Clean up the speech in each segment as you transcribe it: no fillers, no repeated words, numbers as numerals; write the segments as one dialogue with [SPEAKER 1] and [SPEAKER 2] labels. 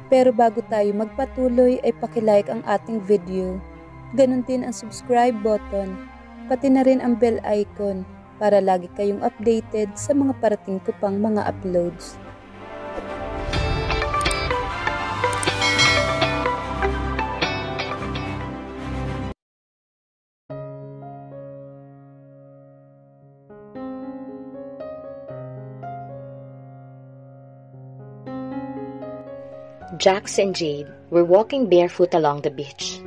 [SPEAKER 1] Pero bago tayo magpatuloy ay pakilike ang ating video. Ganon din ang subscribe button, pati na rin ang bell icon para lagi kayong updated sa mga parating ko pang mga uploads.
[SPEAKER 2] Jax and Jade were walking barefoot along the beach.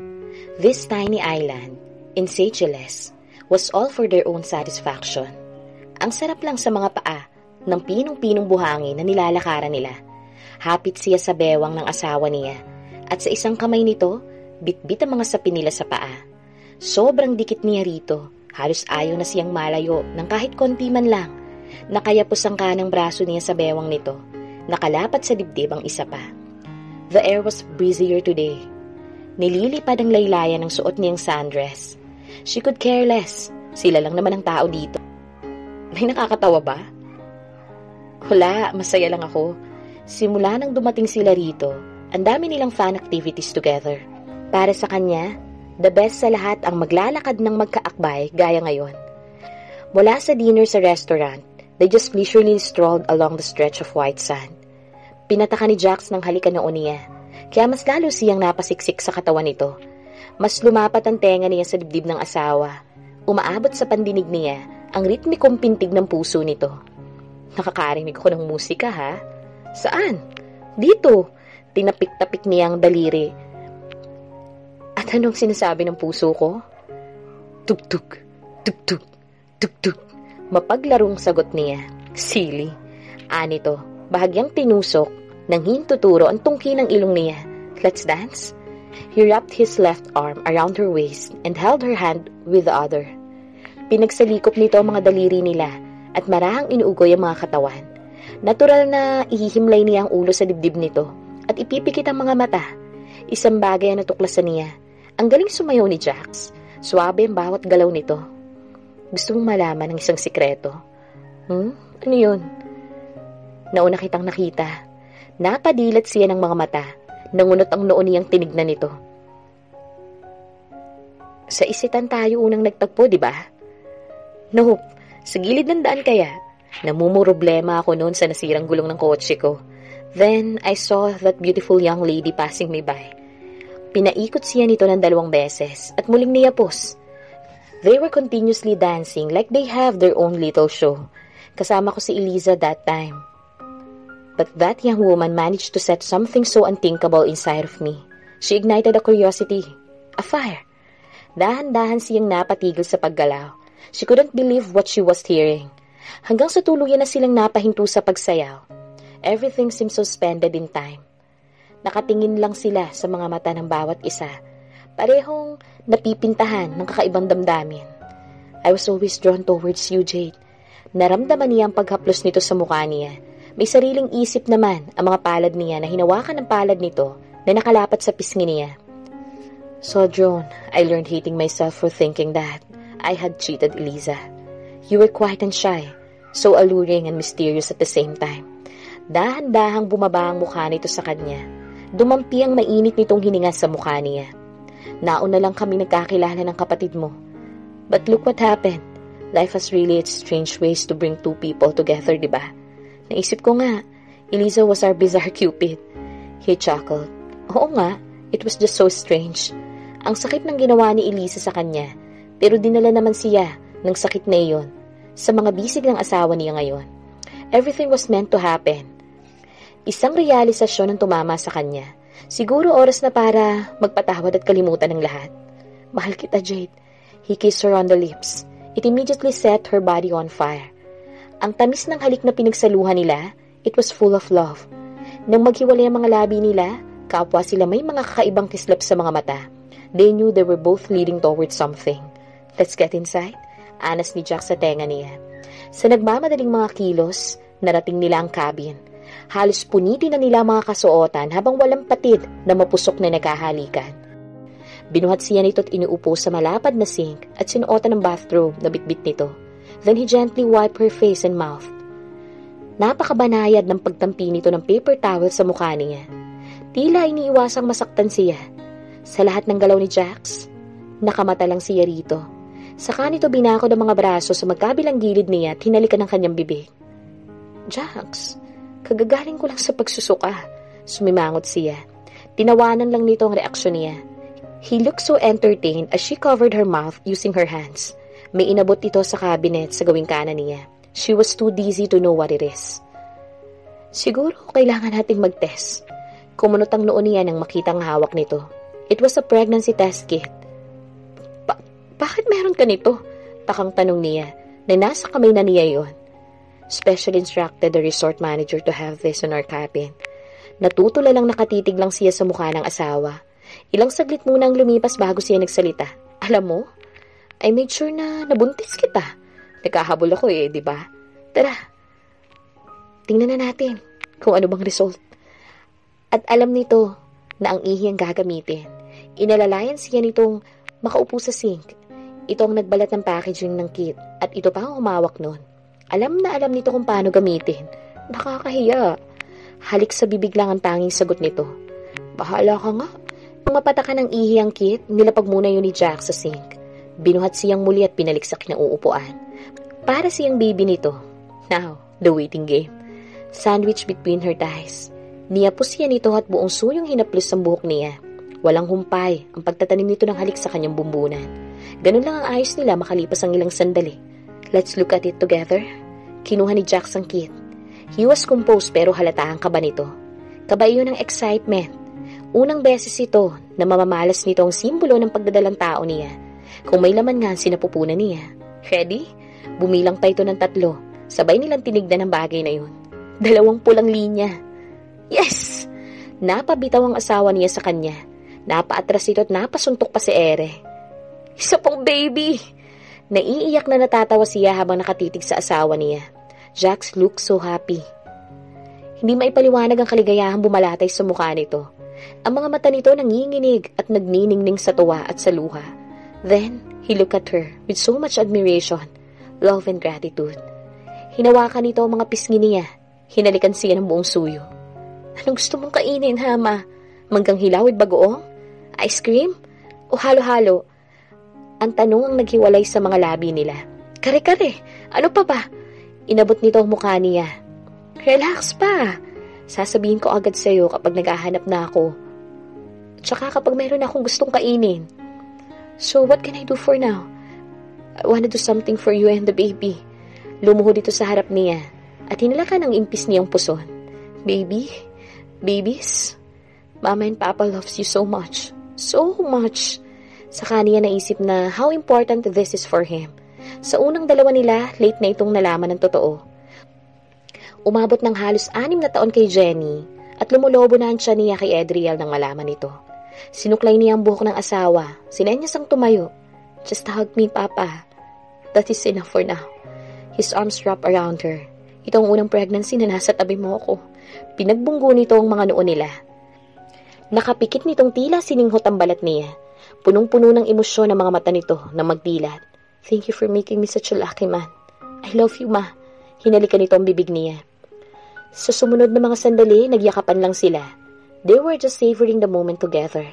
[SPEAKER 2] This tiny island, in Seychelles, was all for their own satisfaction. Ang sarap lang sa mga paa ng pinong-pinong buhangin na nilalakaran nila. Hapit siya sa bewang ng asawa niya, at sa isang kamay nito, bitbit ang mga sapin nila sa paa. Sobrang dikit niya rito, halos ayaw na siyang malayo ng kahit konti man lang. Nakayapos ang kanang braso niya sa bewang nito, nakalapat sa dibdib ang isa pa. The air was breezier today. Nililipad ang laylayan ng suot niyang sundress. She could care less. Sila lang naman ang tao dito. May nakakatawa ba? Wala, masaya lang ako. Simula nang dumating sila rito, ang dami nilang fun activities together. Para sa kanya, the best sa lahat ang maglalakad ng magkaakbay gaya ngayon. Mula sa dinner sa restaurant, they just leisurely strolled along the stretch of white sand. Pinataka ni Jax ng halikan noon niya, kaya mas lalo siyang napasiksik sa katawan nito. Mas lumapat ang tenga niya sa dibdib ng asawa. Umaabot sa pandinig niya ang ritmikong pintig ng puso nito. Nakakarinig ko ng musika, ha? Saan? Dito. Tinapik-tapik niya ang daliri. At anong sinasabi ng puso ko? Tuk-tuk, tuk-tuk, tuk-tuk. Mapaglarong sagot niya. Silly. Anito, bahagyang tinusok nang hintuturo ang tungki ng ilong niya. Let's dance? He wrapped his left arm around her waist and held her hand with the other. Pinagsalikop nito ang mga daliri nila at marahang inuugoy ang mga katawan. Natural na ihihimlay niya ang ulo sa dibdib nito at ipipikit ang mga mata. Isang bagay ang natuklasan niya. Ang galing sumayaw ni Jax. Suwabe ang bawat galaw nito. Gusto mong malaman ng isang sikreto? Ano yun? Nauna kitang nakita. Napadilat siya ng mga mata. Nangunot ang noo niyang tinignan nito. Sa isitan tayo unang nagtagpo, di ba? No, sa gilid ng daan kaya. Namumroblema ako noon sa nasirang gulong ng kotse ko. Then, I saw that beautiful young lady passing me by. Pinaikot siya nito ng 2 beses at muling niyapos. They were continuously dancing like they have their own little show. Kasama ko si Eliza that time. But that young woman managed to set something so unthinkable inside of me. She ignited a curiosity, a fire. Dahan-dahan siyang napatigil sa paggalaw. She couldn't believe what she was hearing. Hanggang sa tuluyan na silang napahinto sa pagsayaw. Everything seemed suspended in time. Nakatingin lang sila sa mga mata ng bawat isa. Parehong napipintahan ng kakaibang damdamin. I was always drawn towards you, Jade. Naramdaman niya ang paghaplos nito sa mukha niya. May sariling isip naman ang mga palad niya na hinawakan ng palad nito na nakalapat sa pisngi niya. So, Joan, I learned hating myself for thinking that I had cheated Eliza. You were quiet and shy, so alluring and mysterious at the same time. Dahan-dahang bumaba ang mukha nito sa kanya. Dumampi ang mainit nitong hininga sa mukha niya. Nauna lang kami nagkakilala ng kapatid mo. But look what happened. Life has really its strange ways to bring two people together, di ba? Naisip ko nga, Eliza was our bizarre Cupid. He chuckled. Oo nga, it was just so strange. Ang sakit ng ginawa ni Eliza sa kanya, pero dinala naman siya ng sakit na iyon sa mga bisig ng asawa niya ngayon. Everything was meant to happen. Isang realisasyon ang tumama sa kanya. Siguro oras na para magpatawad at kalimutan ng lahat. Mahal kita, Jade. He kissed her on the lips. It immediately set her body on fire. Ang tamis ng halik na pinagsaluhan nila, it was full of love. Nang maghiwalay ang mga labi nila, kapwa sila may mga kakaibang kislap sa mga mata. They knew they were both leading towards something. Let's get inside. Anas ni Jack sa tenga niya. Sa nagmamadaling mga kilos, narating nila ang cabin. Halos punitin na nila mga kasuotan habang walang patid na mapusok na nagkahalikan. Binuhat siya nito at inuupo sa malapad na sink at sinuotan ng bathrobe na bitbit nito. Then he gently wiped her face and mouth. Napakabanayad ng pagtampi nito ng paper towel sa mukha niya. Tila iniiwasang masaktan siya. Sa lahat ng galaw ni Jax, nakamata lang siya rito. Saka nito binako ng mga braso sa magkabilang gilid niya at hinalikan ng kanyang bibig. Jax, kagagaling ko lang sa pagsusuka. Sumimangot siya. Tinawanan lang nito ang reaksyon niya. He looked so entertained as she covered her mouth using her hands. May inabot ito sa cabinet sa gawing kanan niya. She was too dizzy to know what it is. Siguro kailangan nating mag-test. Kumunot ang noon niya nang makita ang hawak nito. It was a pregnancy test kit. Bakit meron ka nito? Takang tanong niya na nasa kamay na niya yon. Special instructed the resort manager to have this on our cabin. Natutula lang nakatitig lang siya sa mukha ng asawa. Ilang saglit muna ang lumipas bago siya nagsalita. Alam mo, I made sure na nabuntis kita. Nagkahabol ako di ba? Tara, tingnan na natin kung ano bang result. At alam nito na ang ihi ang gagamitin. Inalalayan siya nitong makaupo sa sink. Ito ang nagbalat ng packaging ng kit at ito pa ang humawak nun. Alam na alam nito kung paano gamitin. Nakakahiya. Halik sa bibig lang ang tanging sagot nito. Bahala ka nga. Nang mapatakan ng ihi ang kit, nilapag muna yun ni Jack sa sink. Binuhat siyang muli at pinaliksak ng uupuan. Para siyang baby nito. Now, the waiting game. Sandwich between her thighs. Niyapos siya nito at buong suyong hinaplos ang buhok niya. Walang humpay ang pagtatanim nito ng halik sa kanyang bumbunan. Ganun lang ang ayos nila makalipas ang ilang sandali. Let's look at it together. Kinuha ni Jax ang kit. He was composed pero halata ang kaba nito. Kaba iyon ng excitement. Unang beses ito na mamamalas nito ang simbolo ng pagdadalang tao niya. Kung may laman nga ang sinapupunan niya. Ready? Bumilang pa ito ng 3. Sabay nilang tinignan ang bagay na yun. 2 pulang linya. Yes! Napabitaw ang asawa niya sa kanya. Napaatras ito at napasuntok pa si Ere. Isa pang baby! Naiiyak na natatawa siya habang nakatitig sa asawa niya. Jax looked so happy. Hindi maipaliwanag ang kaligayahang bumalatay sa mukha nito. Ang mga mata nito nanginginig at nagniningning sa tuwa at sa luha. Then, he looked at her with so much admiration, love and gratitude. Hinawakan nito ang mga pisngi niya. Hinalikan siya ng buong suyo. Anong gusto mong kainin, ha, ma? Manggang hilaw at bagoong? Ice cream? O halo-halo? Ang tanong ang naghiwalay sa mga labi nila. Kare-kare, ano pa ba? Inabot nito ang mukha niya. Relax pa. Sasabihin ko agad sa'yo kapag naghahanap na ako. Tsaka kapag mayroon akong gustong kainin. So, what can I do for now? I wanna do something for you and the baby. Lumuhod dito sa harap niya at hinalakan ang impis niyang puson. Baby? Babies? Mama and Papa loves you so much. So much. Saka niya naisip na how important this is for him. Sa unang 2 nila, late na itong nalaman ng totoo. Umabot ng halos 6 na taon kay Jenny at lumulobo na ang tiyan niya kay Edriel nang malaman ito. Sinuklay niya ang buhok ng asawa. Sinenyas ang tumayo. Just hug me, Papa. That is enough for now. His arms wrapped around her. Ito ang unang pregnancy na nasa tabi mo ako. Pinagbunggo nito ang mga noo nila. Nakapikit nitong tila sininghot ang balat niya. Punong-puno ng emosyon ang mga mata nito na magdilat. Thank you for making me such a lucky man. I love you, ma. Hinalikan nito ang bibig niya. Sa sumunod na mga sandali, nagyakapan lang sila. They were just savoring the moment together.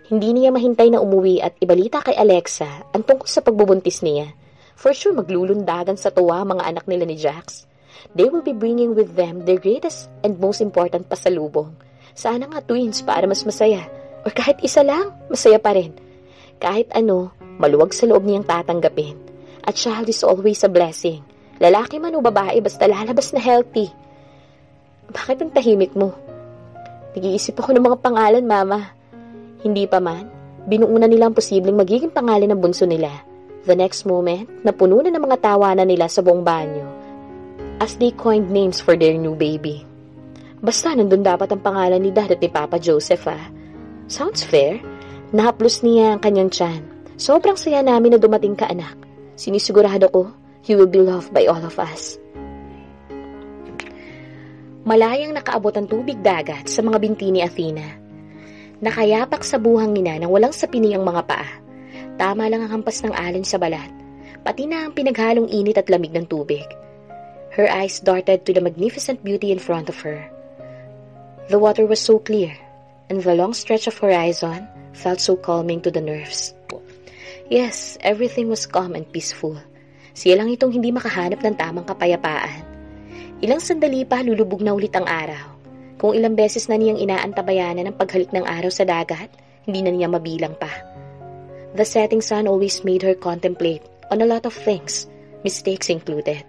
[SPEAKER 2] Hindi niya mahintay na umuwi at ibalita kay Alexa ang tungkol sa pagbubuntis niya. For sure maglulundagan sa tuwa mga anak nila ni Jax. They will be bringing with them their greatest and most important pasalubong. Sana nga twins para mas masaya. Or kahit isa lang, masaya pa rin. Kahit ano, maluwag sa loob niyang tatanggapin. A child is always a blessing. Lalaki man o babae, basta lalabas na healthy. Bakit ang tahimik mo? Nag-iisip ako ng mga pangalan, Mama. Hindi pa man, binuuna nila ang posibleng magiging pangalan ng bunso nila. The next moment, napuno na ng mga tawanan nila sa buong banyo as they coined names for their new baby. Basta nandun dapat ang pangalan ni Dad at ni Papa Joseph, ah. Sounds fair. Nahaplos niya ang kanyang tiyan. Sobrang saya namin na dumating ka, anak. Sinisigurado ko, you will be loved by all of us. Malayang nakaabot ang tubig dagat sa mga binti ni Athena. Nakayapak sa buhang nina nang walang sapini ang mga paa. Tama lang ang hampas ng alon sa balat, pati na ang pinaghalong init at lamig ng tubig. Her eyes darted to the magnificent beauty in front of her. The water was so clear, and the long stretch of horizon felt so calming to the nerves. Yes, everything was calm and peaceful. Siya lang itong hindi makahanap ng tamang kapayapaan. Ilang sandali pa lulubog na ulit ang araw. Kung ilang beses na niyang inaantabayanan ang paghalik ng araw sa dagat, hindi na niya mabilang pa. The setting sun always made her contemplate on a lot of things, mistakes included.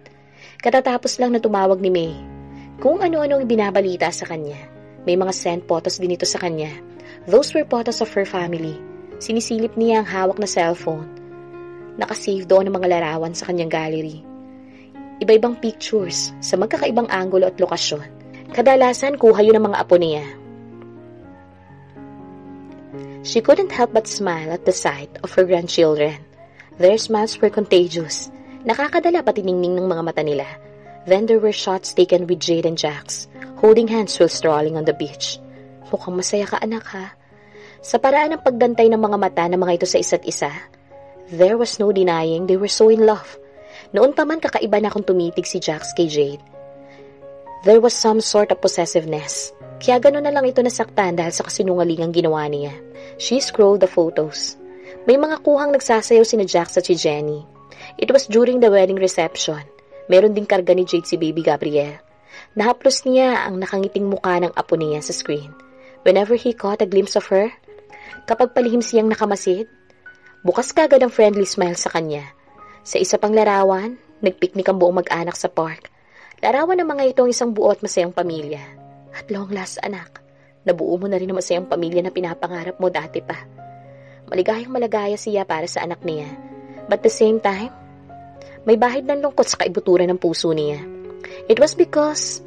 [SPEAKER 2] Katatapos lang na tumawag ni May. Kung ano-ano ang binabalita sa kanya. May mga sent photos din ito sa kanya. Those were photos of her family. Sinisilip niya ang hawak na cellphone. Nakasave doon ang mga larawan sa kanyang gallery. Iba-ibang pictures sa magkakaibang anggulo at lokasyon. Kadalasan kuha yun ng mga apo niya. She couldn't help but smile at the sight of her grandchildren. Their smiles were contagious. Nakakadala pati ningning ng mga mata nila. Then there were shots taken with Jade and Jax, holding hands while strolling on the beach. Mukhang masaya ka, anak, ha? Sa paraan ng pagdantay ng mga mata ng mga ito sa isa't isa, there was no denying they were so in love. Noon pa man kakaiba na kung tumitig si Jax kay Jade. There was some sort of possessiveness. Kaya gano'n na lang ito nasaktan dahil sa kasinungalingang ginawa niya. She scrolled the photos. May mga kuhang nagsasayaw sina Jax at si Jenny. It was during the wedding reception. Meron ding karga ni Jade si baby Gabriel. Nahaplos niya ang nakangiting mukha ng apo niya sa screen. Whenever he caught a glimpse of her, kapag palihim siyang nakamasid, bukas kagad ang friendly smile sa kanya. Sa isa pang larawan, nagpiknik ang buong mag-anak sa park. Larawan ng mga itong isang buo at masayang pamilya. At long last, anak, nabuo mo na rin ang masayang pamilya na pinapangarap mo dati pa. Maligayang malagaya siya para sa anak niya. But at the same time, may bahid ng lungkot sa kaibuturan ng puso niya. It was because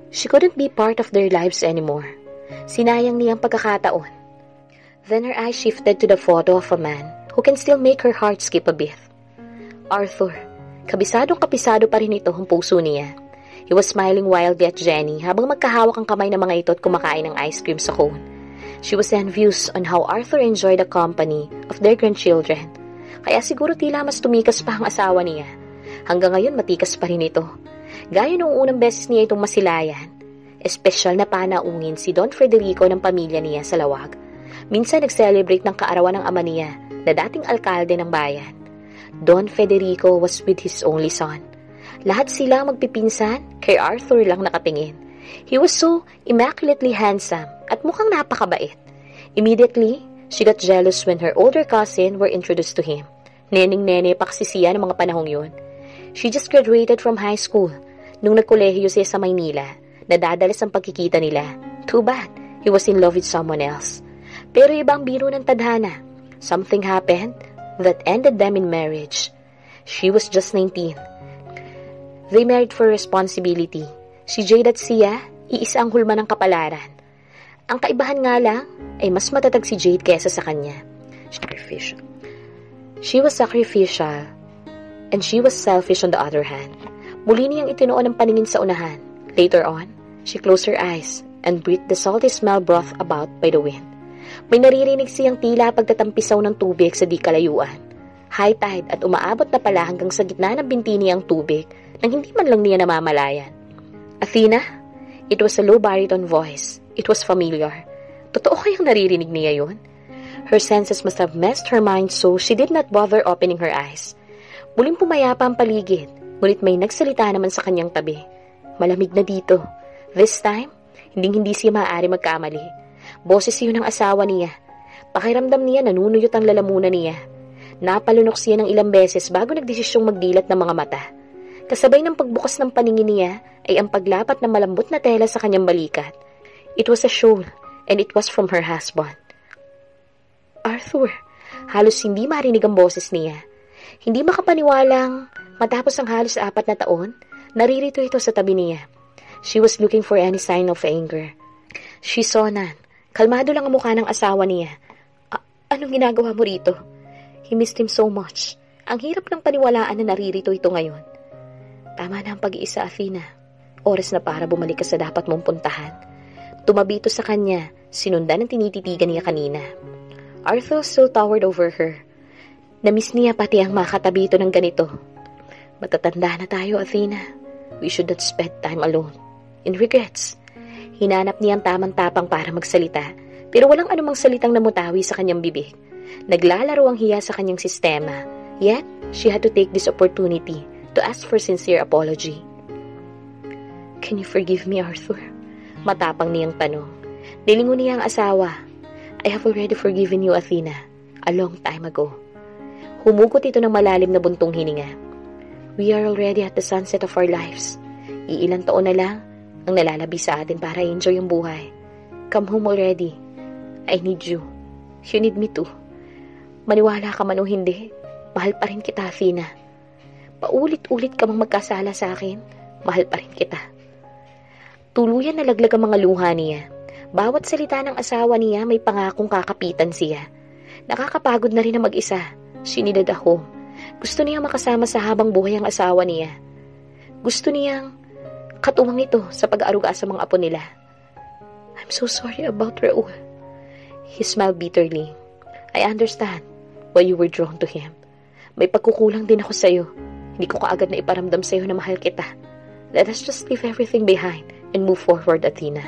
[SPEAKER 2] she couldn't be part of their lives anymore. Sinayang niyang pagkakataon. Then her eyes shifted to the photo of a man who can still make her heart skip a beat. Arthur. Kabisadong kapisado pa rin ito ang puso niya. He was smiling wildly at Jenny habang magkahawak ang kamay ng mga ito at kumakain ng ice cream sa cone. She was envious on how Arthur enjoyed the company of their grandchildren. Kaya siguro tila mas tumikas pa ang asawa niya. Hanggang ngayon matikas pa rin ito. Gaya noong unang beses niya itong masilayan. Espesyal na panaungin si Don Federico ng pamilya niya sa Lawag. Minsan nag-celebrate ng kaarawan ng ama niya na dating alkalde ng bayan. Don Federico was with his only son. Lahat sila magpipinsan, kay Arthur lang nakatingin. He was so immaculately handsome at mukhang napakabait. Immediately, she got jealous when her older cousin were introduced to him. Neneng-nene pa kasi siya ng mga panahong yun. She just graduated from high school. Nung nagkolehiyo siya sa Maynila, nadadalas ang pagkikita nila. Too bad, he was in love with someone else. Pero ibang biro ng tadhana. Something happened that ended them in marriage. She was just 19. They married for responsibility. Si Jade at siya, iisa ang hulma ng kapalaran. Ang kaibahan nga lang ay mas matatag si Jade kesa sa kanya. She was sacrificial and she was selfish on the other hand. Muli niyang itinuon ang paningin sa unahan. Later on, she closed her eyes and breathed the salty smell brought about by the wind. May naririnig siyang tila pagtatampisaw ng tubig sa di kalayuan. High tide at umaabot na pala hanggang sa gitna ng binti niyang tubig nang hindi man lang niya namamalayan. Athena? It was a low baritone voice. It was familiar. Totoo kayang naririnig niya yun? Her senses must have messed her mind so she did not bother opening her eyes. Muling pumayapa ang paligid, ngunit may nagsalita naman sa kanyang tabi. Malamig na dito. This time, hindi siya maaari magkamali. Boses yun ng asawa niya. Pakiramdam niya nanunuyot ang lalamunan niya. Napalunok siya ng ilang beses bago nagdesisyong magdilat ng mga mata. Kasabay ng pagbukas ng paningin niya ay ang paglapat ng malambot na tela sa kanyang balikat. It was a shawl, and it was from her husband. Arthur, halos hindi marinig ang boses niya. Hindi makapaniwalang matapos ang halos 4 na taon, naririto ito sa tabi niya. She was looking for any sign of anger. She saw none. Kalmado lang ang mukha ng asawa niya. Anong ginagawa mo rito? He missed him so much. Ang hirap ng paniwalaan na naririto ito ngayon. Tama na ang pag-iisa, Athena. Oras na para bumalik ka sa dapat mong puntahan. Tumabi ito sa kanya, sinundan ang tinititigan niya kanina. Arthur still towered over her. Namiss niya pati ang makatabi ito ng ganito. Matatanda na tayo, Athena. We should not spend time alone. In regrets. Hinanap niya ang tamang tapang para magsalita, Pero walang anumang salitang namutawi sa kanyang bibig. Naglalaro ang hiya sa kanyang sistema. Yet, she had to take this opportunity to ask for sincere apology. "Can you forgive me, Arthur?" Matapang niyang tanong. Nilingon niya ang asawa. "I have already forgiven you, Athena, a long time ago." Humugot ito ng malalim na buntong hininga. "We are already at the sunset of our lives. Iilang taon na lang ang nalalabi sa atin para enjoy ang buhay. Come home already. I need you. You need me too. Maniwala ka man o hindi, mahal pa rin kita, Athena. Paulit-ulit ka mang magkasala sa akin, mahal pa rin kita." Tuluyan na laglag ang mga luha niya. Bawat salita ng asawa niya may pangakong kakapitan siya. Nakakapagod na rin na mag-isa. She needed a home. Gusto niya makasama sa habang buhay ang asawa niya. Gusto niyang katuwang ito sa pag-aaruga sa mga apo nila. "I'm so sorry about Raul." He smiled bitterly. "I understand why you were drawn to him. May pagkukulang din ako sa'yo. Hindi ko kaagad na iparamdam sa'yo na mahal kita. Let us just leave everything behind and move forward, Athena."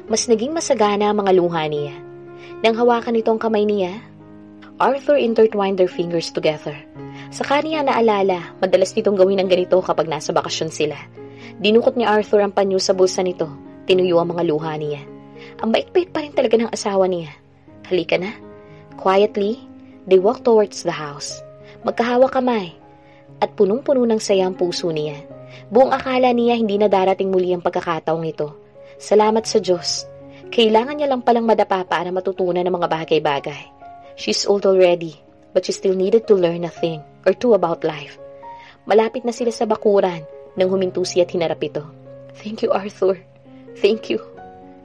[SPEAKER 2] Mas naging masagana ang mga luha niya. Nang hawakan nito ang kamay niya, Arthur intertwined their fingers together. Sa kanya naalala, madalas nitong gawin ang ganito kapag nasa bakasyon sila. Dinukot ni Arthur ang panyo sa bulsa nito, tinuyo ang mga luha niya. Ang bait-bait pa rin talaga ng asawa niya. "Halika na." Quietly, they walked towards the house. Magkahawak kamay, at punong-puno ng saya ang puso niya. Buong akala niya hindi na darating muli ang pagkakataong ito. Salamat sa Diyos. Kailangan niya lang palang madapa para matutunan ng mga bagay-bagay. She's old already, but she still needed to learn a thing or two about life. Malapit na sila sa bakuran nang huminto siya at hinarap ito. "Thank you, Arthur. Thank you.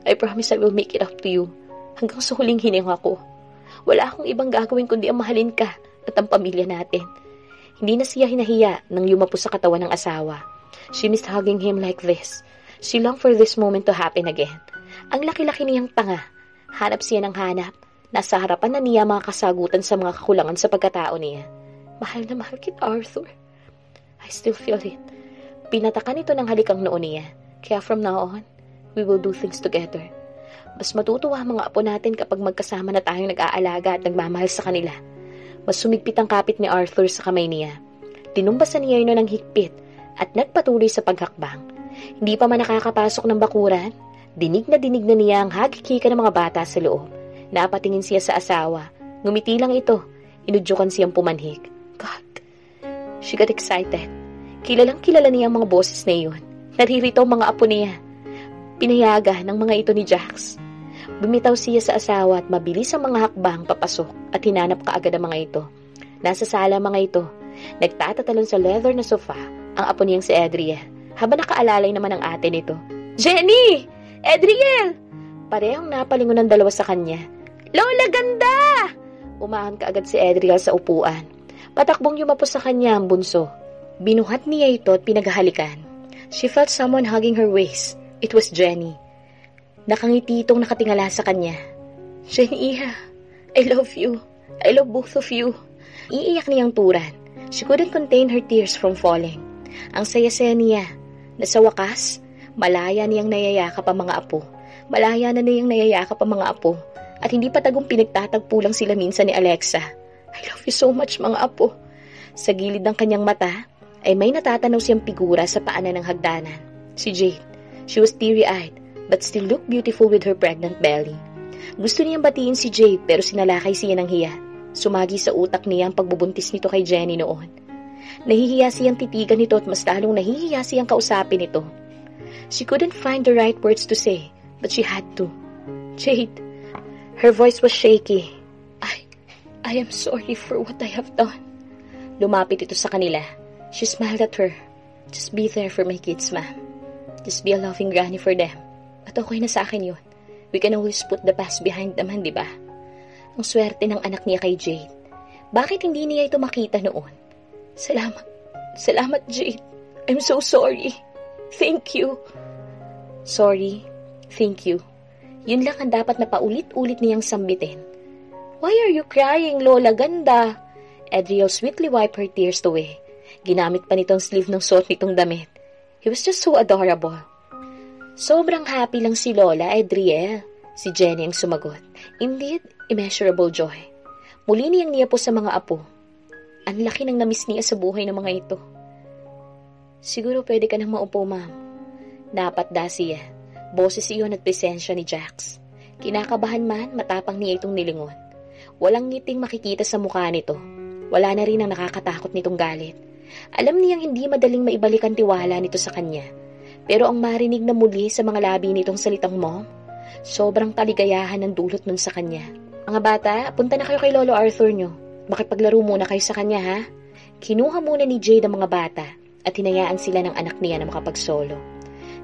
[SPEAKER 2] I promise I will make it up to you. Hanggang sa huling hininga ko. Wala akong ibang gagawin kundi ang mahalin ka at ang pamilya natin." Hindi na siya hinahiya nang yumapo sa katawan ng asawa. She missed hugging him like this. She longed for this moment to happen again. Ang laki-laki niyang tanga. Hanap siya ng hanap. Nasa harapan na niya mga kasagutan sa mga kakulangan sa pagkatao niya. "Mahal na mahal kita, Arthur. I still feel it." Pinatakan ito ng halikang noo niya. "Kaya from now on, we will do things together. Mas matutuwa ang mga apo natin kapag magkasama na tayong nag-aalaga at nagmamahal sa kanila." Mas sumigpit ang kapit ni Arthur sa kamay niya. Tinumbasan niya yun ng higpit at nagpatuloy sa paghakbang. Hindi pa man nakakapasok ng bakuran, dinig na niya ang hagikika ng mga bata sa loob. Napatingin siya sa asawa. Ngumiti lang ito. Inudyukan siyang pumanhik. God! She got excited. Kilalang-kilala niya ang mga boses na iyon. Naririto ang mga apo niya. Pinayaga ng mga ito ni Jax. Bumitaw siya sa asawa at mabilis ang mga hakbang papasok at hinanap kaagad ang mga ito. Nasa sala ang mga ito. Nagtatatalon sa leather na sofa ang apo niyang si Adria. Habang nakaalalay naman ang ate nito. "Jenny! Adriel!" Parehong napalingon ng dalawa sa kanya. "Lola, ganda!" Umahan kaagad si Adriel sa upuan. Patakbong yumapo sa kanya ang bunso. Binuhat niya ito at pinaghahalikan. She felt someone hugging her waist. It was Jenny. Nakangiti itong nakatingala sa kanya. "Jenny, I love you. I love both of you." Iiyak niyang turan. She couldn't contain her tears from falling. Ang saya-saya niya. Na sa wakas, malaya niyang nayayakap ang mga apo. Malaya na niyang nayayakap ang mga apo. At hindi pa tagong pinagtatagpo lang sila minsan ni Alexa. "I love you so much, mga apo." Sa gilid ng kanyang mata, ay may natatanaw siyang figura sa paanan ng hagdanan. Si Jade. She was teary-eyed, but still looked beautiful with her pregnant belly. Gusto niyang batiin si Jade pero sinalakay siya ng hiya. Sumagi sa utak niya ang pagbubuntis nito kay Jenny noon. Nahihiya siyang titigan nito at mas lalong nahihiya siyang kausapin ito. She couldn't find the right words to say, but she had to. "Jade." Her voice was shaky. I am sorry for what I have done." Lumapit ito sa kanila. She smiled at her. "Just be there for my kids, ma'am. Just be a loving granny for them. At okay na sa akin yun. We can always put the past behind naman, di ba?" Ang swerte ng anak niya kay Jade. Bakit hindi niya ito makita noon? Salamat. Salamat, Jade. I'm so sorry. Thank you. Sorry. Thank you. Yun lang ang dapat na paulit-ulit niyang sambitin. "Why are you crying, Lola? Ganda." Adriel sweetly wiped her tears away. Ginamit pa nitong sleeve ng suot nitong damit. He was just so adorable. Sobrang happy lang si Lola, Adriel. Si Jenny ang sumagot. Indeed, immeasurable joy. Muli niyang niya po sa mga apo. Ang laki ng namiss niya sa buhay ng mga ito. Siguro pwede ka nang maupo, ma'am. Napatda siya. Boses iyon at presensya ni Jax. Kinakabahan man, matapang niya itong nilingon. Walang ngiting makikita sa mukha nito. Wala na rin ang nakakatakot nitong galit. Alam niyang hindi madaling maibalik ang tiwala nito sa kanya. Pero ang marinig na muli sa mga labi nitong salitang mom, sobrang kaligayahan ng dulot nun sa kanya. Mga bata, punta na kayo kay Lolo Arthur nyo. Makipaglaro muna kayo sa kanya, ha? Kinuha muna ni Jade ang mga bata at hinayaan sila ng anak niya na makapagsolo.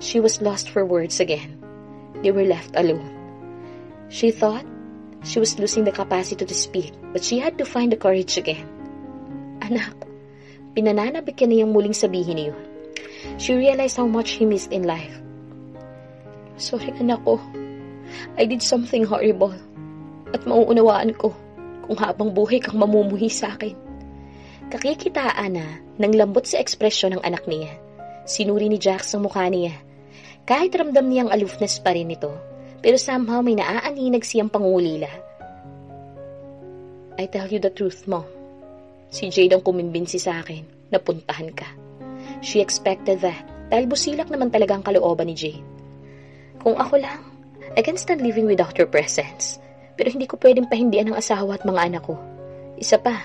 [SPEAKER 2] She was lost for words again. They were left alone. She thought she was losing the capacity to speak, but she had to find the courage again. Anak, pinananabik niya niyang muling sabihin niyo. She realized how much he missed in life. Sorry, anak ko. I did something horrible. At mauunawaan ko kung habang buhay kang mamumuhi sa akin. Kakikitaan na ng lambot sa ekspresyon ng anak niya. Sinuri ni Jax ang mukha niya. Kahit ramdam niyang aloofness pa rin ito, pero somehow may naaaninag siyang pangulila. I tell you the truth, Mom. Si Jade ang kumimbinsi sa akin na puntahan ka. She expected that dahil busilak naman talaga ang kalooban ni Jade. Kung ako lang, I can stand living without your presence. Pero hindi ko pwedeng pahindian ang asawa at mga anak ko. Isa pa,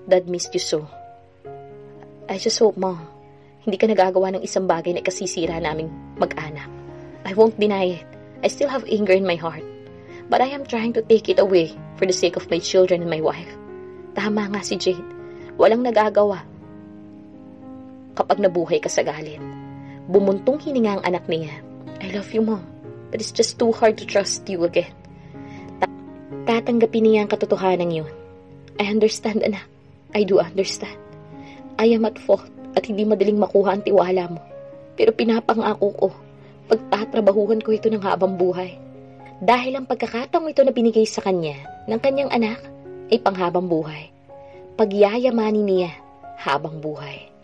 [SPEAKER 2] Dad missed you so. I just hope, Mom, hindi ka nagagawa ng isang bagay na ikasisira naming mag-anak. I won't deny it. I still have anger in my heart. But I am trying to take it away for the sake of my children and my wife. Tama nga si Jade. Walang nagagawa kapag nabuhay ka sa galit. Bumuntong hininga ang anak niya. I love you, Mom. But it's just too hard to trust you again. Tatanggapin niya ang katotohanan yun. I understand, anak. I do understand. I am at fault at hindi madaling makuha ang tiwala mo. Pero pinapangako ko, pagtatrabahuhan ko ito ng habang buhay. Dahil ang pagkakataong ito na binigay sa kanya ng kanyang anak ay panghabang buhay. Pagyayamanin niya habang buhay.